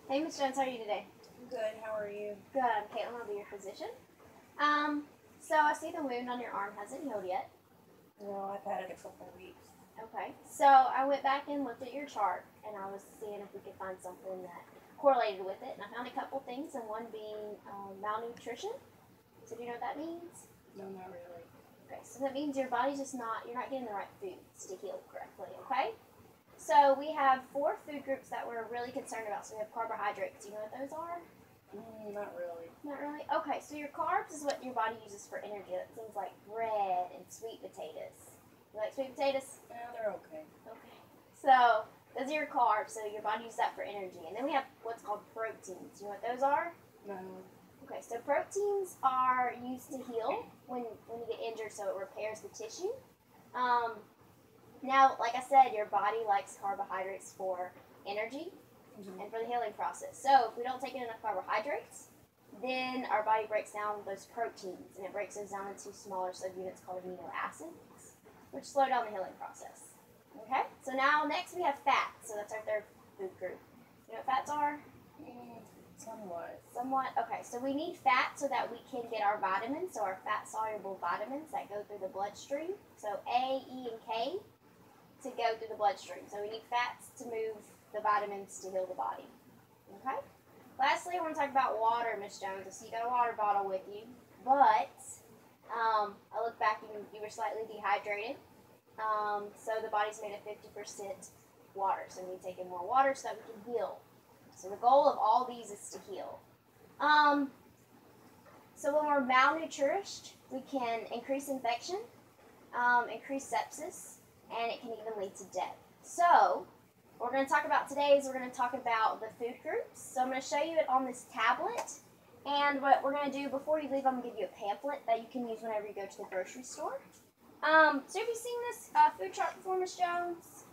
Hey, Miss Jones, how are you today? Good, how are you? Good. I'm Caitlin. I'll be your physician. So I see the wound on your arm hasn't healed yet. No, I've had it a couple of weeks. Okay. So I went back and looked at your chart, and I was seeing if we could find something that correlated with it. And I found a couple things, and one being malnutrition. So do you know what that means? No, not really. Okay. So that means your body's just you're not getting the right foods to heal correctly. Okay. So we have 4 food groups that we're really concerned about. So we have carbohydrates. Do you know what those are? Not really. Not really? Okay, so your carbs is what your body uses for energy. That's things like bread and sweet potatoes. You like sweet potatoes? Yeah, they're okay. Okay. So those are your carbs, so your body uses that for energy. And then we have what's called proteins. You know what those are? No. Okay, so proteins are used to heal when you get injured, so it repairs the tissue. Now, like I said, your body likes carbohydrates for energy and for the healing process. So if we don't take in enough carbohydrates, then our body breaks down those proteins, and it breaks those down into smaller subunits called amino acids, which slow down the healing process. Okay, so now next we have fats. So that's our third food group. You know what fats are? Somewhat. Somewhat. Okay, so we need fat so that we can get our vitamins, so our fat-soluble vitamins that go through the bloodstream. So A, E, and K to go through the bloodstream. So we need fats to move the vitamins to heal the body. Okay? Lastly, I want to talk about water, Miss Jones. I see you got a water bottle with you, but I look back and you were slightly dehydrated. So the body's made of 50% water. So we need to take in more water so that we can heal. So the goal of all these is to heal. So when we're malnourished, we can increase infection, increase sepsis, and it can even lead to death. So what we're going to talk about today is we're going to talk about the food groups. So I'm going to show you it on this tablet. And what we're going to do before you leave, I'm going to give you a pamphlet that you can use whenever you go to the grocery store. So have you seen this food chart before, Ms. Jones?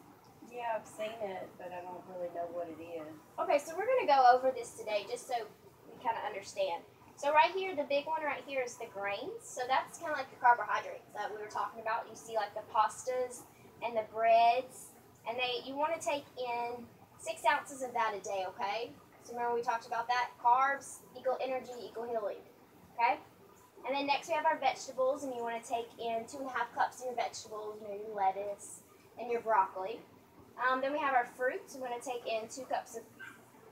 Yeah, I've seen it, but I don't really know what it is. Okay, so we're going to go over this today just so we kind of understand. So right here, the big one right here is the grains. So that's kind of like the carbohydrates that we were talking about. You see like the pastas and the breads. And you want to take in 6 ounces of that a day, okay? So remember we talked about that? Carbs equal energy equal healing, okay? And then next we have our vegetables, and you want to take in 2.5 cups of your vegetables, your lettuce and your broccoli. Then we have our fruits. We want to take in 2 cups of,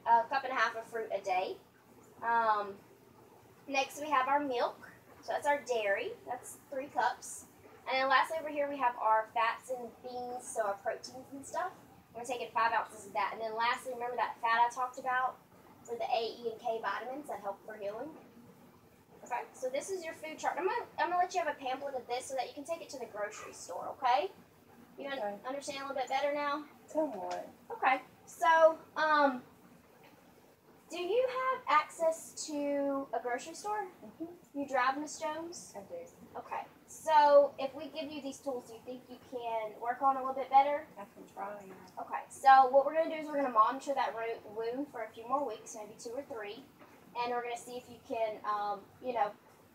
a cup and a half of fruit a day. Next we have our milk. So that's our dairy. That's 3 cups. And then lastly over here we have our fats and beans, so our proteins and stuff. We're going to take in 5 ounces of that. And then lastly, remember that fat I talked about for the A, E, and K vitamins that help for healing? Okay, so this is your food chart. I'm gonna let you have a pamphlet of this so that you can take it to the grocery store, okay? You understand a little bit better now? Somewhat. Okay, so, do you have access to a grocery store? You drive, Miss Jones? I do. Okay, so if we give you these tools, do you think you can work on it a little bit better? I can try. Okay, so what we're going to do is we're going to monitor that wound for a few more weeks, maybe 2 or 3, and we're going to see if you can,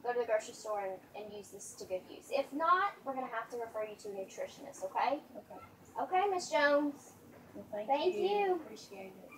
go to the grocery store and use this to good use. If not, we're going to have to refer you to a nutritionist, okay? Okay. Okay, Miss Jones. Well, thank Thank you. Appreciate it.